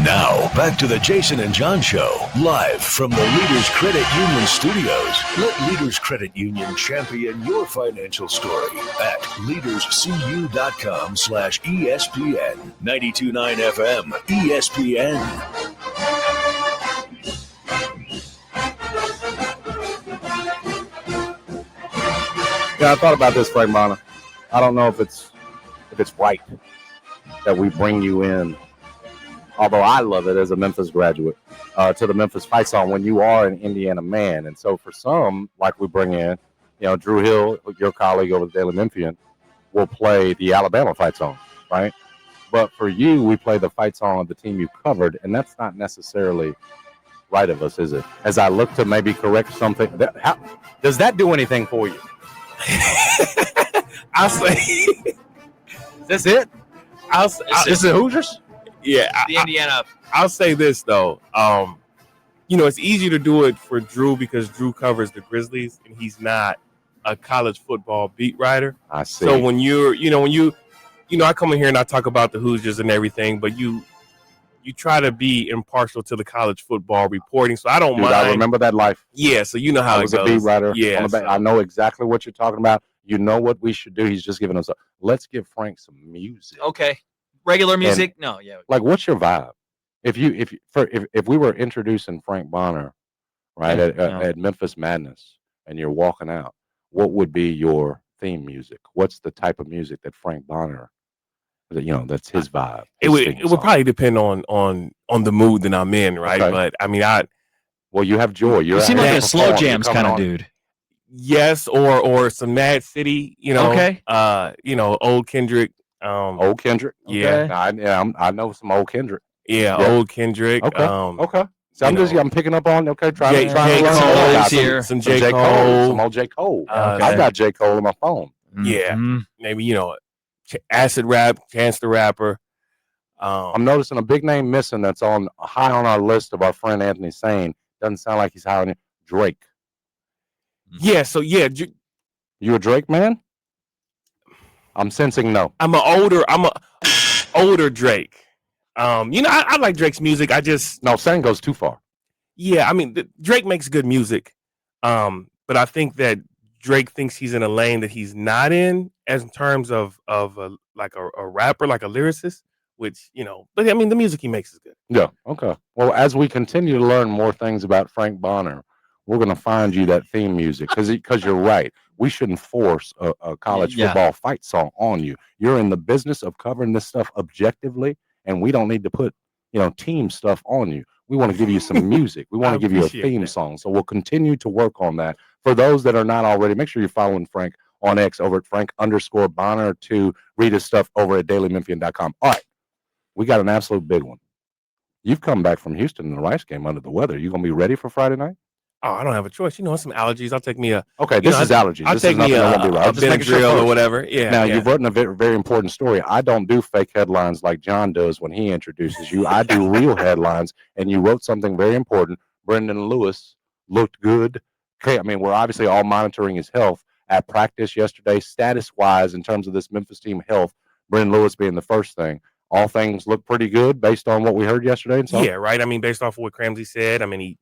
Now, back to the Jason and John Show, live from the Leaders Credit Union studios. Let Leaders Credit Union champion your financial story at leaderscu.com/ESPN. 92.9 FM, ESPN. Yeah, I thought about this, Frank Bonner. I don't know if it's right that we bring you in, although I love it as a Memphis graduate, to the Memphis fight song when you are an Indiana man. And so for some, like we bring in, Drew Hill, your colleague over the Daily Memphian, will play the Alabama fight song, right? But for you, we play the fight song of the team you covered, and that's not necessarily right of us, is it? As I look to maybe correct something, does that do anything for you? I'll say, is this it? This is Hoosiers? Yeah. The Indiana. I'll say this, though. It's easy to do it for Drew because Drew covers the Grizzlies, and he's not a college football beat writer. I see. So when I come in here and I talk about the Hoosiers and everything, but you try to be impartial to the college football reporting. So I don't mind. I remember that life. Yeah, so you know how I was it goes. A beat writer. Yeah, I know exactly what you're talking about. You know what we should do. He's just giving us let's give Frank some music. Okay. Regular music? Like, what's your vibe? If we were introducing Frank Bonner, right, at Memphis Madness, and you're walking out, what would be your theme music? What's the type of music that Frank Bonner, that's his vibe? It would probably depend on the mood that I'm in, right? Okay. But I mean, well, you have joy. You seem like a slow jams kind of dude. Yes, or some Mad City, Okay. Old Kendrick. Old Kendrick. Okay. Yeah. I know some old Kendrick. Yeah, Old Kendrick. Okay. Okay. So I'm picking up on. Okay, trying to learn some J. Cole, some old J. Cole. I've got J. Cole on my phone. Yeah, maybe Acid Rap, Chance the Rapper. I'm noticing a big name missing that's high on our list of our friend Anthony Sane. Doesn't sound like he's high on it. Drake. Yeah. So yeah, you a Drake man? I'm sensing no. I'm a older Drake. I like Drake's music. Sane goes too far. Yeah, I mean, Drake makes good music, but I think that Drake thinks he's in a lane that he's not in, as in terms of a rapper, like a lyricist. Which but I mean, the music he makes is good. Yeah. Okay. Well, as we continue to learn more things about Frank Bonner, we're going to find you that theme music because you're right. We shouldn't force a college football fight song on you. You're in the business of covering this stuff objectively, and we don't need to put team stuff on you. We want to give you some music. We want to give you a theme song. So we'll continue to work on that. For those that are not already, make sure you're following Frank on X over at Frank_Bonner to read his stuff over at dailymemphian.com. All right, we got an absolute big one. You've come back from Houston in the Rice game under the weather. You gonna be ready for Friday night? Oh, I don't have a choice. Some allergies. I'll take me a. Okay, this is allergies. I'll take me a Benadryl or whatever. Yeah. Now, you've written a very, very important story. I don't do fake headlines like John does when he introduces you. I do real headlines, and you wrote something very important. Brendan Lewis looked good. Okay, I mean, we're obviously all monitoring his health at practice yesterday. Status-wise, in terms of this Memphis team health, Brendan Lewis being the first thing. All things look pretty good based on what we heard yesterday. And so. Yeah, right. I mean, based off of what Cramsey said, I mean,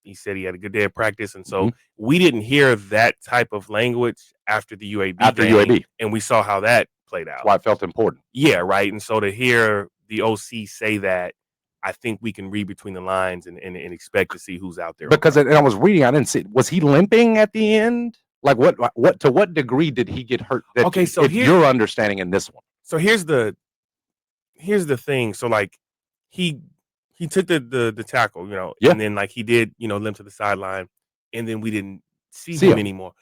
he saed he had a good day of practice, and so we didn't hear that type of language after the UAB game, and we saw how that played out. That's why it felt important. Yeah, right. And so to hear the OC say that, I think we can read between the lines and expect to see who's out there. Because I was reading, I didn't see. Was he limping at the end? Like what? To what degree did he get hurt? Okay, so your understanding in this one. So here's the thing. So like he took the tackle, and then like he did, limp to the sideline, and then we didn't see him anymore.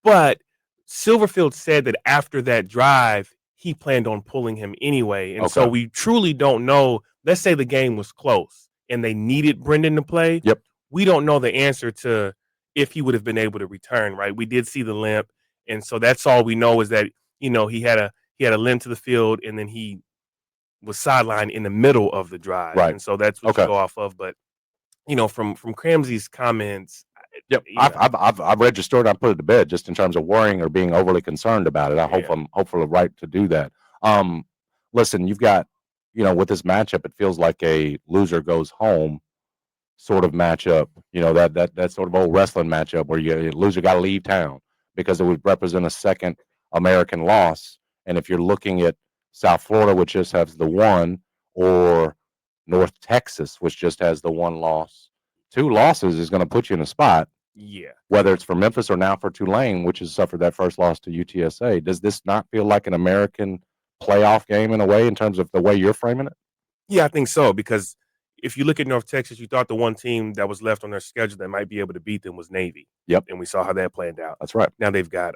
But Silverfield said that after that drive, he planned on pulling him anyway. And so we truly don't know. Let's say the game was close and they needed Brendan to play. Yep. We don't know the answer to if he would have been able to return, right? We did see the limp. And so that's all we know is that, he had a limp to the field, and then he was sidelined in the middle of the drive. Right. And so that's what you go off of. But, from Cramsey's comments. Yep. I've read your story and I put it to bed just in terms of worrying or being overly concerned about it. I hope I'm hopefully right to do that. Listen, you've got with this matchup, it feels like a loser goes home sort of matchup. That sort of old wrestling matchup where you loser got to leave town because it would represent a second American loss. And if you're looking at South Florida, which just has the one, or North Texas, which just has the one loss, 2 losses is going to put you in a spot. Yeah. Whether it's for Memphis or now for Tulane, which has suffered that first loss to UTSA, does this not feel like an American playoff game in a way in terms of the way you're framing it? Yeah, I think so, because if you look at North Texas, you thought the one team that was left on their schedule that might be able to beat them was Navy. Yep. And we saw how that planned out. That's right. Now they've got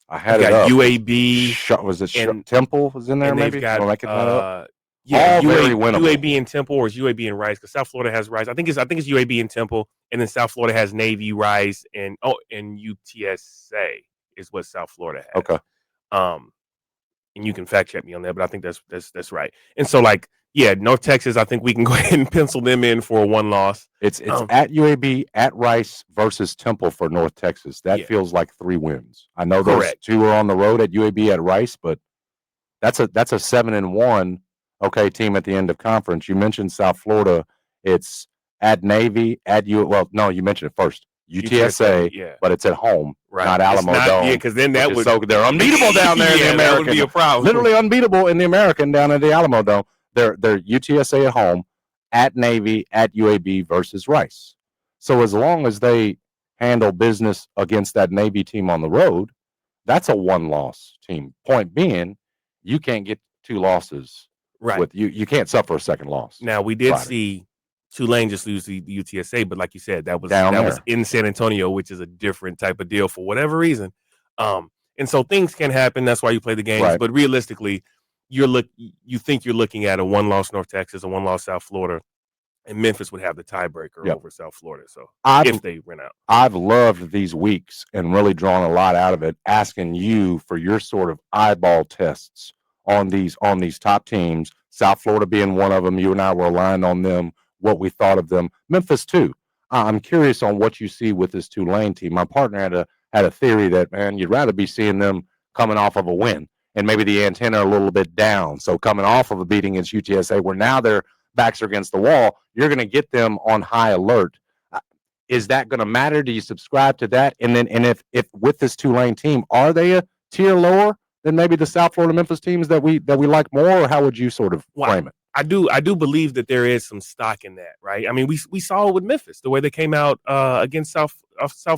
I had it up. UAB. Was it Temple was in there? And maybe they've got all very winnable. UAB and Temple, or is UAB and Rice? Because South Florida has Rice. I think it's UAB and Temple, and then South Florida has Navy, Rice, and UTSA is what South Florida has. Okay. And you can fact check me on that, but I think that's right. And so, North Texas, I think we can go ahead and pencil them in for a 1 loss. It's at UAB, at Rice versus Temple for North Texas. That feels like 3 wins. I know those 2 are on the road at UAB, at Rice, but that's a 7-1 team at the end of conference. You mentioned South Florida. It's at Navy, you mentioned it first. UTSA, but it's at home, not Alamo Dome. Yeah, because then they're unbeatable down there in the American. That would be a problem. Literally unbeatable in the American down at the Alamo Dome. They're UTSA at home, at Navy, at UAB versus Rice. So as long as they handle business against that Navy team on the road, that's a 1-loss team. Point being, you can't get 2 losses. Right. You can't suffer a second loss. Now, we did see Tulane just lose the UTSA, but like you said, that was in San Antonio, which is a different type of deal for whatever reason. And so things can happen. That's why you play the games. Right. But realistically, you think you're looking at a 1-loss North Texas, a 1-loss South Florida, and Memphis would have the tiebreaker over South Florida. So if they win out, I've loved these weeks and really drawn a lot out of it, asking you for your sort of eyeball tests on these top teams. South Florida being one of them. You and I were aligned on them, what we thought of them. Memphis too. I'm curious on what you see with this Tulane team. My partner had a theory that, man, you'd rather be seeing them coming off of a win and maybe the antenna a little bit down. So coming off of a beating against UTSA, where now their backs are against the wall, you're going to get them on high alert. Is that going to matter? Do you subscribe to that? And if with this Tulane team, are they a tier lower than maybe the South Florida Memphis teams that we like more, or how would you sort of frame it? I do believe that there is some stock in that, right? I mean, we saw it with Memphis, the way they came out against South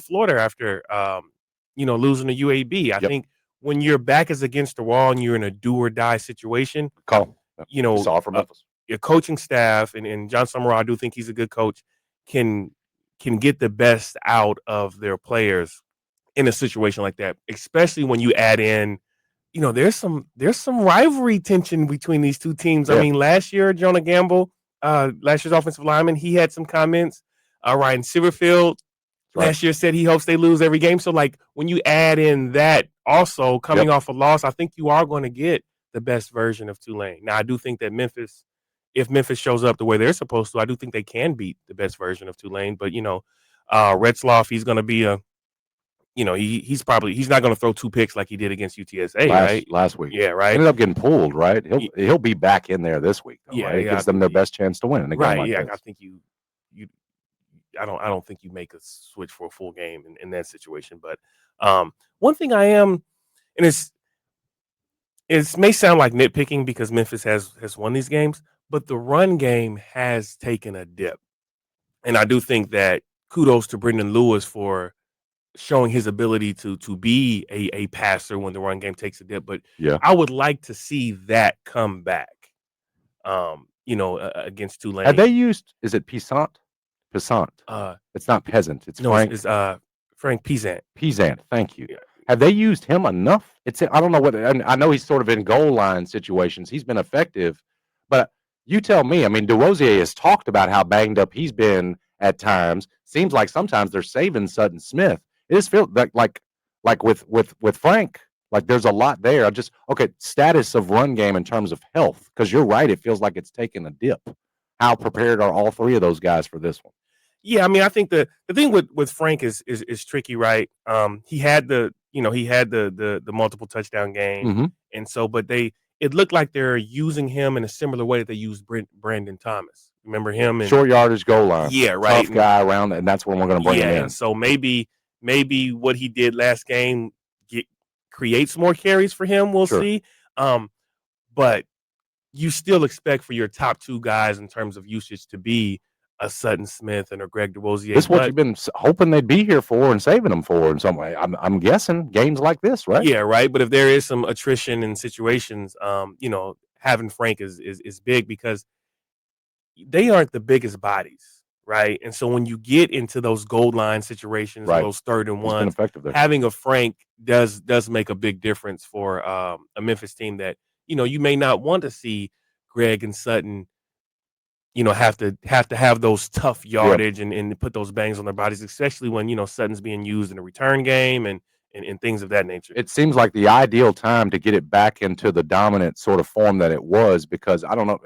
Florida after losing to UAB. I think when your back is against the wall and you're in a do or die situation, saw from Memphis. Your coaching staff and John Summerall, I do think he's a good coach, can get the best out of their players in a situation like that, especially when you add in, there's some rivalry tension between these two teams. I mean, last year, Jonah Gamble, last year's offensive lineman, he had some comments. Ryan Silverfield last year said he hopes they lose every game. So, when you add in that also coming off a loss, I think you are going to get the best version of Tulane. Now, I do think that if Memphis shows up the way they're supposed to, I do think they can beat the best version of Tulane. But, Retzloff, he's going to be he's not going to throw 2 picks like he did against UTSA, last week. Yeah, right. Ended up getting pulled, right? He'll be back in there this week, though, right? It gives them their best chance to win. Right. I think I don't think you make a switch for a full game in that situation. But one thing I am, and it may sound like nitpicking because Memphis has won these games, but the run game has taken a dip. And I do think that kudos to Brendan Lewis for showing his ability to be a passer when the run game takes a dip. But I would like to see that come back, against Tulane. Have they used, is it Pisant? It's not Peasant. It's Frank. It's Frank Pisant. Pisant, thank you. Yeah. Have they used him enough? I don't know what. I know he's sort of in goal line situations. He's been effective, but you tell me. I mean, DeRosier has talked about how banged up he's been at times. Seems like sometimes they're saving Sutton Smith. It just feels like with Frank, like there's a lot there. Status of run game in terms of health, because you're right. It feels like it's taken a dip. How prepared are all 3 of those guys for this one? Yeah, I mean, I think the thing with Frank is tricky, right? He had the multiple touchdown game, and so, but it looked like they're using him in a similar way that they used Brandon Thomas. Remember him? And, short yardage goal line. Yeah, right. Tough guy around, and that's when we're going to bring him in. And so maybe what he did last game creates more carries for him. We'll see. But you still expect for your top two guys in terms of usage to be a Sutton Smith and a Greg DeRosier. This is what you've been hoping they'd be here for and saving them for in some way. I'm guessing games like this, right? Yeah, right. But if there is some attrition in situations, having Frank is big because they aren't the biggest bodies, right? And so when you get into those goal line situations, those 3rd and 1s, having a Frank does make a big difference for a Memphis team that, you may not want to see Greg and Sutton, have to have those tough yardage and put those bangs on their bodies, especially when, Sutton's being used in a return game and things of that nature. It seems like the ideal time to get it back into the dominant sort of form that it was, because I don't know,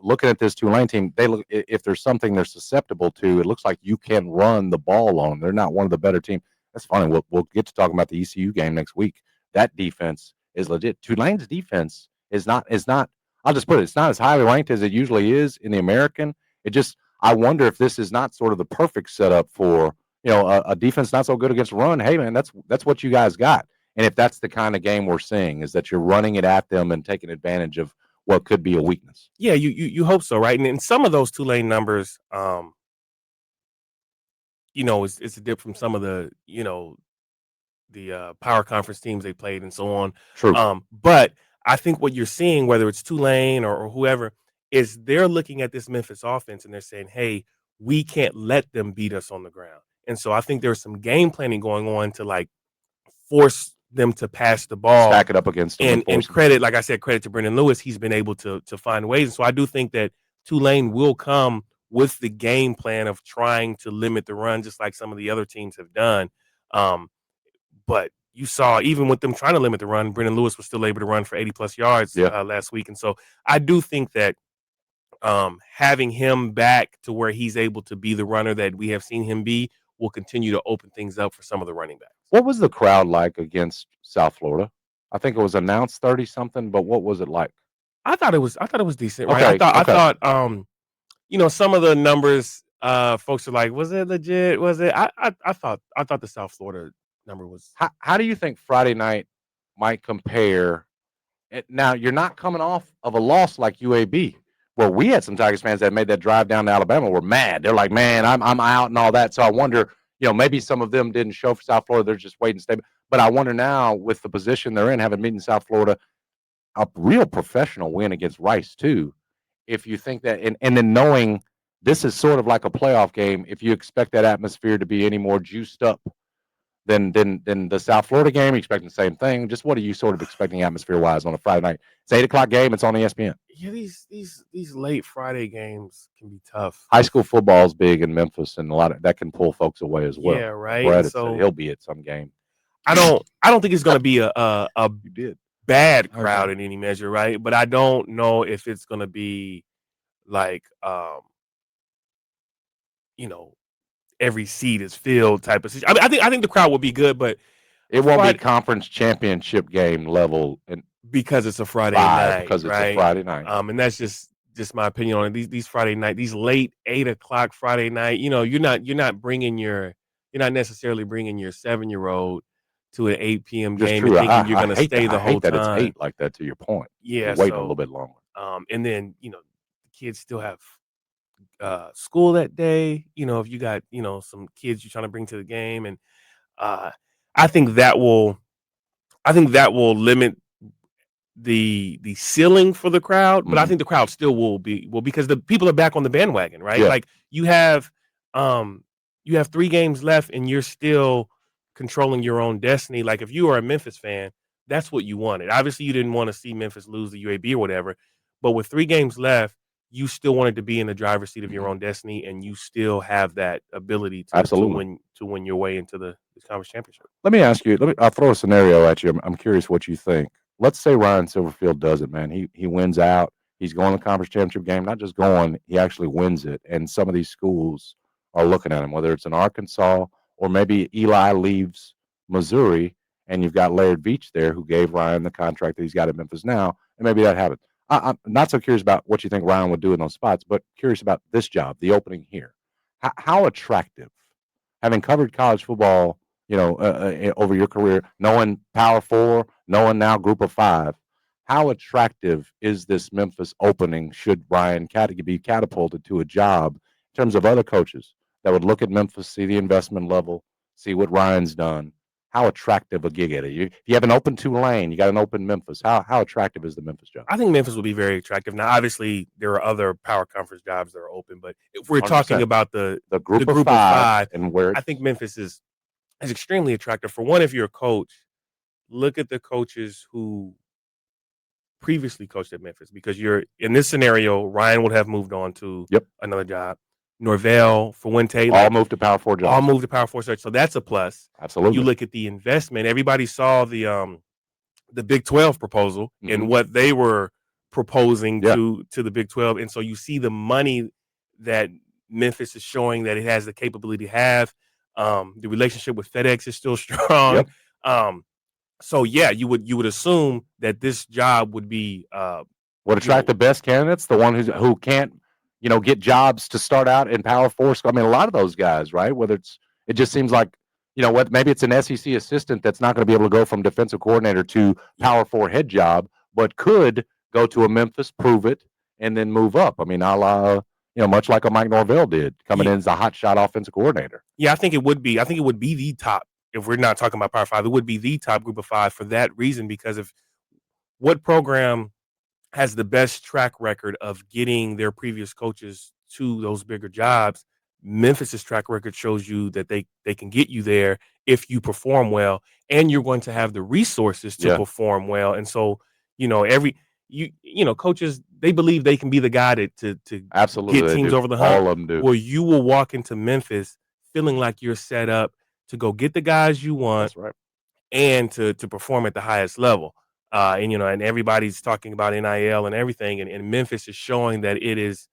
looking at this Tulane team, if there's something they're susceptible to, it looks like you can run the ball on them. They're not one of the better teams. That's funny. We'll get to talking about the ECU game next week. That defense is legit. Tulane's defense is not. I'll just put it. It's not as highly ranked as it usually is in the American. I wonder if this is not sort of the perfect setup for a defense not so good against run. Hey man, that's what you guys got. And if that's the kind of game we're seeing, is that you're running it at them and taking advantage of what could be a weakness. Yeah, you hope so, right? And some of those Tulane numbers, it's a dip from some of the the power conference teams they played and so on. True. But I think what you're seeing, whether it's Tulane or whoever, is they're looking at this Memphis offense and they're saying, hey, we can't let them beat us on the ground. And so I think there's some game planning going on to force them to pass the ball, stack it up against them, and credit, like I said, credit to Brendan Lewis. He's been able to find ways. And so I do think that Tulane will come with the game plan of trying to limit the run, just like some of the other teams have done. But you saw, even with them trying to limit the run, Brendan Lewis was still able to run for 80+ yards last week. And so I do think that having him back to where he's able to be the runner that we have seen him be will continue to open things up for some of the running backs. What was the crowd like against South Florida? I think it was announced 30-something, but what was it like? I thought it was decent, right? I thought some of the numbers, folks are like, was it legit? Was it? I thought the South Florida number was. How do you think Friday night might compare? Now, you're not coming off of a loss like UAB, where we had some Tigers fans that made that drive down to Alabama were mad. They're like, man, I'm out and all that. So I wonder, maybe some of them didn't show for South Florida. They're just waiting to stay. But I wonder now, with the position they're in, having beaten South Florida, a real professional win against Rice too, if you think that, and then knowing this is sort of like a playoff game, if you expect that atmosphere to be any more juiced up than the South Florida game, you're expecting the same thing. Just what are you sort of expecting atmosphere-wise on a Friday night? It's 8:00 game. It's on ESPN. Yeah, these late Friday games can be tough. High school football is big in Memphis, and a lot of that can pull folks away as well. Yeah, right. Brad said he'll be at some game. I don't think it's going to be a bad crowd in any measure, right? But I don't know if it's going to be like every seat is filled type of situation. I mean, I think the crowd will be good, but it won't be conference championship game level, and because it's a Friday night. Because it's a Friday night. And that's just my opinion on it. These Friday night, these late 8:00 Friday night, you're not necessarily bringing your 7-year-old to an 8 p.m. game and thinking you're going to stay the whole time. That it's 8 like that, to your point. Yeah, waiting a little bit longer. And then the kids still have school that day. If you got some kids you're trying to bring to the game, and I think that will limit the ceiling for the crowd, but I think the crowd still will because the people are back on the bandwagon, right? Yeah. Like you have 3 games left and you're still controlling your own destiny. Like if you are a Memphis fan, that's what you wanted. Obviously you didn't want to see Memphis lose the UAB or whatever, but with 3 games left, you still wanted to be in the driver's seat of your own destiny, and you still have that ability to win your way into the conference championship. Let me ask you, I'll throw a scenario at you. I'm curious what you think. Let's say Ryan Silverfield does it, man. He wins out. He's going to the conference championship game, not just going, he actually wins it. And some of these schools are looking at him, whether it's in Arkansas or maybe Eli leaves Missouri, and you've got Laird Veach there who gave Ryan the contract that he's got at Memphis now. and maybe that happens. I'm not so curious about what you think Ryan would do in those spots, but curious about this job, the opening here. How attractive, having covered college football, over your career, knowing Power 4, knowing now Group of 5, how attractive is this Memphis opening should Ryan be catapulted to a job in terms of other coaches that would look at Memphis, see the investment level, see what Ryan's done? How attractive a gig is it? If you have an open Tulane, you got an open Memphis. How attractive is the Memphis job? I think Memphis will be very attractive. Now, obviously, there are other power conference jobs that are open, but if we're 100%. Talking about the group of five and where I think Memphis is extremely attractive. For one, if you're a coach, look at the coaches who previously coached at Memphis, because you're in this scenario, Ryan would have moved on to another job. Norvell, Fuente, all moved to Power 4 jobs. All moved to Power 4 search. So that's a plus. Absolutely. You look at the investment. Everybody saw the Big 12 proposal and what they were proposing to the Big 12. And so you see the money that Memphis is showing that it has the capability to have. The relationship with FedEx is still strong. So you would assume that this job would be would attract the best candidates, the one who can't get jobs to start out in Power 4. I mean, a lot of those guys, right? It just seems like, maybe it's an SEC assistant that's not going to be able to go from defensive coordinator to Power 4 head job, but could go to a Memphis, prove it, and then move up. I mean, a la, much like a Mike Norvell did, coming in as a hotshot offensive coordinator. Yeah, I think it would be. I think it would be the top. If we're not talking about Power 5, it would be the top Group of 5 for that reason, because of what program has the best track record of getting their previous coaches to those bigger jobs. Memphis's track record shows you that they can get you there if you perform well, and you're going to have the resources to perform well. And so, coaches, they believe they can be the guy to absolutely get teams over the hump. All of them do. Where you will walk into Memphis feeling like you're set up to go get the guys you want. That's right. And to perform at the highest level. And everybody's talking about NIL and everything, and Memphis is showing that it is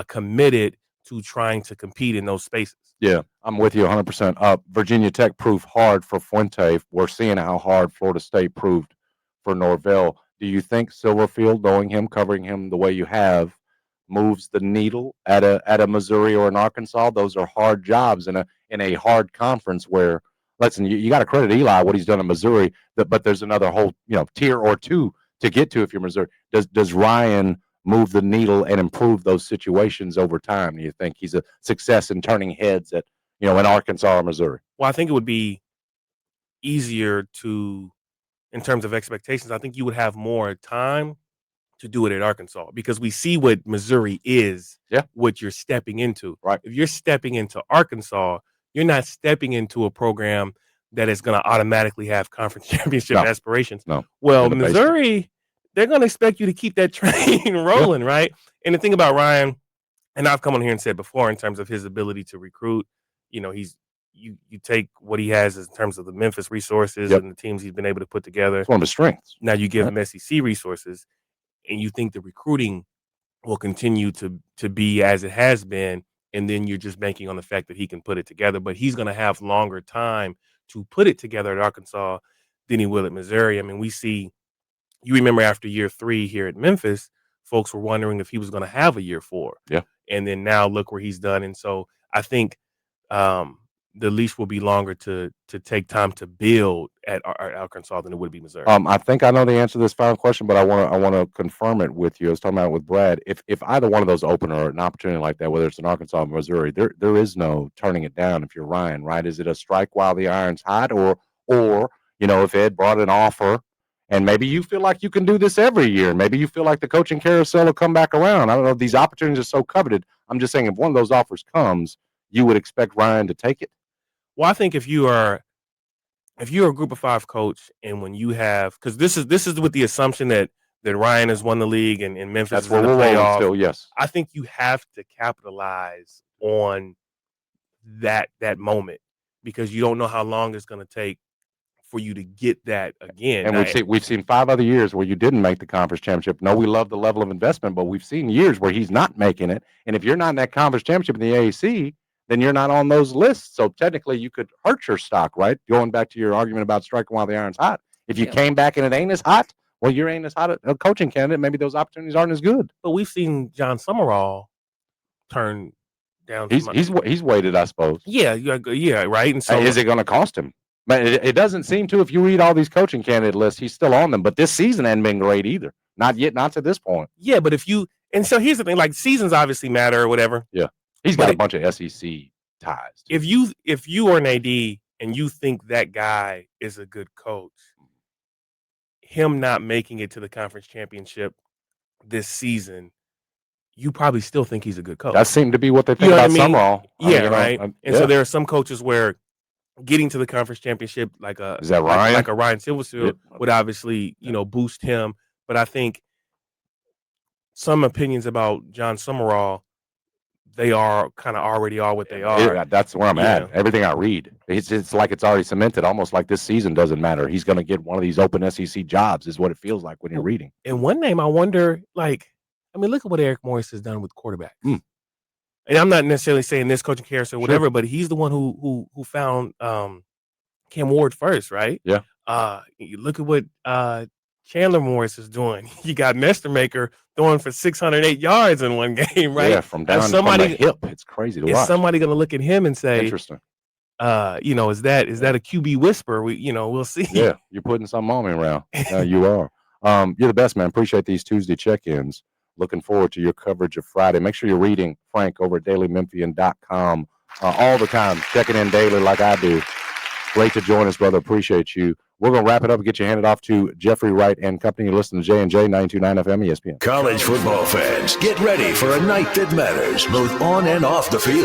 committed to trying to compete in those spaces. Yeah, I'm with you 100%. Virginia Tech proved hard for Fuente. We're seeing how hard Florida State proved for Norvell. Do you think Silverfield, knowing him, covering him the way you have, moves the needle at a Missouri or an Arkansas? Those are hard jobs in a hard conference where, listen, you got to credit Eli what he's done in Missouri, but there's another whole tier or two to get to if you're Missouri. Does Ryan move the needle and improve those situations over time? Do you think he's a success in turning heads at in Arkansas or Missouri? Well, I think it would be easier in terms of expectations. I think you would have more time to do it at Arkansas, because we see what Missouri is, what you're stepping into. Right. If you're stepping into Arkansas, you're not stepping into a program that is going to automatically have conference championship aspirations. No. Well, Missouri, they're going to expect you to keep that train rolling, right? And the thing about Ryan, and I've come on here and said before, in terms of his ability to recruit, you take what he has in terms of the Memphis resources and the teams he's been able to put together. It's one of his strengths. Now you give him SEC resources, and you think the recruiting will continue to be as it has been, and then you're just banking on the fact that he can put it together. But he's going to have longer time to put it together at Arkansas than he will at Missouri. I mean, you remember after year 3 here at Memphis, folks were wondering if he was going to have a year 4. Yeah. And then now look where he's done. And so I think the leash will be longer to take time to build at Arkansas than it would be Missouri. I think I know the answer to this final question, but I want to confirm it with you. I was talking about it with Brad. If either one of those open or an opportunity like that, whether it's in Arkansas or Missouri, there is no turning it down if you're Ryan, right? Is it a strike while the iron's hot, or if Ed brought an offer and maybe you feel like you can do this every year, maybe you feel like the coaching carousel will come back around. I don't know. These opportunities are so coveted. I'm just saying, if one of those offers comes, you would expect Ryan to take it. Well, I think if you're a Group of 5 coach, and when you have, because this is with the assumption that Ryan has won the league and Memphis is in the playoffs. Still, yes. I think you have to capitalize on that moment, because you don't know how long it's going to take for you to get that again. And we've seen 5 other years where you didn't make the conference championship. No, we love the level of investment, but we've seen years where he's not making it. And if you're not in that conference championship in the AAC, then you're not on those lists. So technically you could hurt your stock, right? Going back to your argument about striking while the iron's hot. If you came back and it ain't as hot, Well, you ain't as hot a coaching candidate. Maybe those opportunities aren't as good. But we've seen John Summerall turn down. He's waited, I suppose. Yeah, right. And so is it going to cost him? But it doesn't seem to. If you read all these coaching candidate lists, he's still on them. But this season hasn't been great either. Not yet, not to this point. Yeah, but and so here's the thing: like seasons obviously matter or whatever. Yeah, he's got a bunch of SEC ties. If you are an AD and you think that guy is a good coach, him not making it to the conference championship this season, you probably still think he's a good coach. That seemed to be what they think about Summerall. Yeah, right. And so there are some coaches where getting to the conference championship, like a Ryan Silverfield, would obviously boost him. But I think some opinions about John Summerall, they are kind of already are what they are. That's where I'm at. Everything I read, it's like it's already cemented. Almost like this season doesn't matter. He's going to get one of these open SEC jobs. Is what it feels like when you're reading. And one name I wonder, look at what Eric Morris has done with quarterbacks. And I'm not necessarily saying this coaching carousel or whatever, but he's the one who found Cam Ward first, right? Yeah. You look at what Chandler Morris is doing. You got Mestermaker throwing for 608 yards in one game, right? Yeah, from the hip. It's crazy to watch. Is somebody going to look at him and say, interesting. Is that a QB whisper? We'll see. Yeah, you're putting something on me around. You are. You're the best, man. Appreciate these Tuesday check-ins. Looking forward to your coverage of Friday. Make sure you're reading Frank over at dailymemphian.com all the time. Checking in daily like I do. Great to join us, brother. Appreciate you. We're going to wrap it up and get you handed off to Jeffrey Wright and company. You're listening to J&J 929 FM ESPN. College football fans, get ready for a night that matters, both on and off the field.